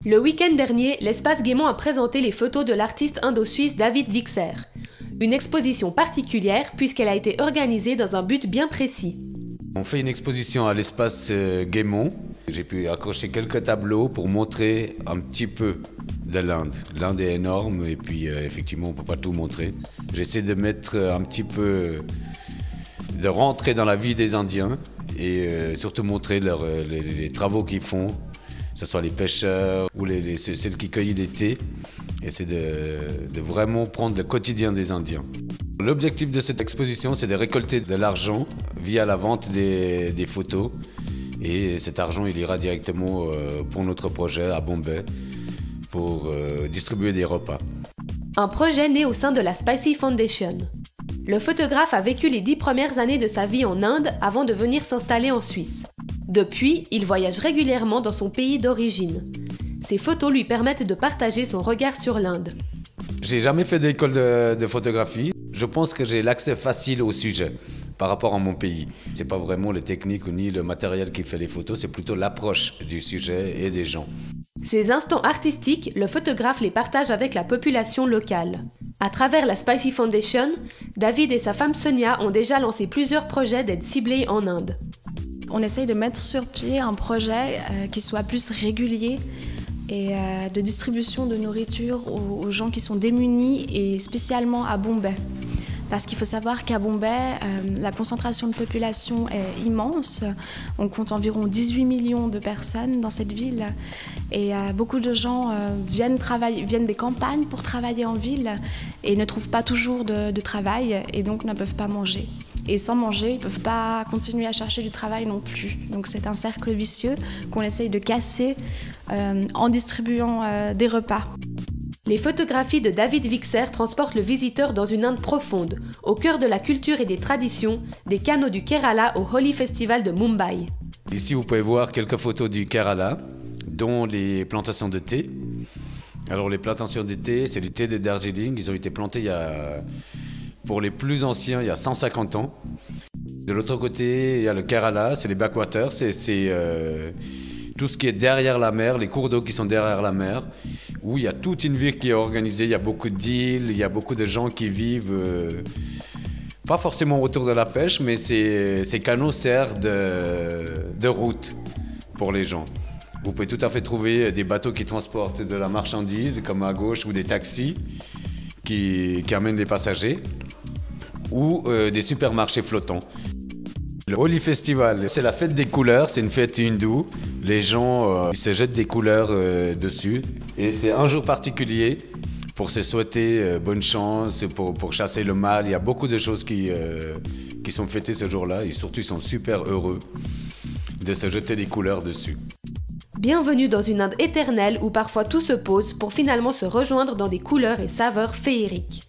Le week-end dernier, l'Espace Guémont a présenté les photos de l'artiste indo-suisse David Wixer. Une exposition particulière puisqu'elle a été organisée dans un but bien précis. On fait une exposition à l'Espace Guémont. J'ai pu accrocher quelques tableaux pour montrer un petit peu de l'Inde. L'Inde est énorme et puis effectivement on ne peut pas tout montrer. J'essaie de mettre un petit peu, de rentrer dans la vie des Indiens et surtout montrer les travaux qu'ils font, que ce soit les pêcheurs ou celles qui cueillent des thés. Et c'est de vraiment prendre le quotidien des Indiens. L'objectif de cette exposition, c'est de récolter de l'argent via la vente des photos. Et cet argent, il ira directement pour notre projet à Bombay pour distribuer des repas. Un projet né au sein de la Spicy Foundation. Le photographe a vécu les 10 premières années de sa vie en Inde avant de venir s'installer en Suisse. Depuis, il voyage régulièrement dans son pays d'origine. Ces photos lui permettent de partager son regard sur l'Inde. J'ai jamais fait d'école de photographie. Je pense que j'ai l'accès facile au sujet par rapport à mon pays. C'est pas vraiment les techniques ni le matériel qui fait les photos, c'est plutôt l'approche du sujet et des gens. Ces instants artistiques, le photographe les partage avec la population locale. À travers la Spicy Foundation, David et sa femme Sonia ont déjà lancé plusieurs projets d'aide ciblée en Inde. On essaye de mettre sur pied un projet qui soit plus régulier et de distribution de nourriture aux gens qui sont démunis et spécialement à Bombay. Parce qu'il faut savoir qu'à Bombay, la concentration de population est immense. On compte environ 18 millions de personnes dans cette ville. Et beaucoup de gens viennent des campagnes pour travailler en ville et ne trouvent pas toujours de travail et donc ne peuvent pas manger. Et sans manger, ils ne peuvent pas continuer à chercher du travail non plus. Donc c'est un cercle vicieux qu'on essaye de casser en distribuant des repas. Les photographies de David Wixer transportent le visiteur dans une Inde profonde, au cœur de la culture et des traditions, des canaux du Kerala au Holi Festival de Mumbai. Ici, vous pouvez voir quelques photos du Kerala, dont les plantations de thé. Alors les plantations de thé, c'est du thé de Darjeeling. Ils ont été plantés pour les plus anciens, il y a 150 ans. De l'autre côté, il y a le Kerala, c'est les backwaters, c'est tout ce qui est derrière la mer, les cours d'eau qui sont derrière la mer, où il y a toute une vie qui est organisée, il y a beaucoup d'îles, il y a beaucoup de gens qui vivent, pas forcément autour de la pêche, mais ces canaux servent de route pour les gens. Vous pouvez tout à fait trouver des bateaux qui transportent de la marchandise, comme à gauche, ou des taxis qui amènent des passagers, ou des supermarchés flottants. Le Holi Festival, c'est la fête des couleurs, c'est une fête hindoue. Les gens ils se jettent des couleurs dessus. Et c'est un jour particulier pour se souhaiter bonne chance, pour chasser le mal. Il y a beaucoup de choses qui sont fêtées ce jour-là. Et surtout, ils sont super heureux de se jeter des couleurs dessus. Bienvenue dans une Inde éternelle où parfois tout se pose pour finalement se rejoindre dans des couleurs et saveurs féeriques.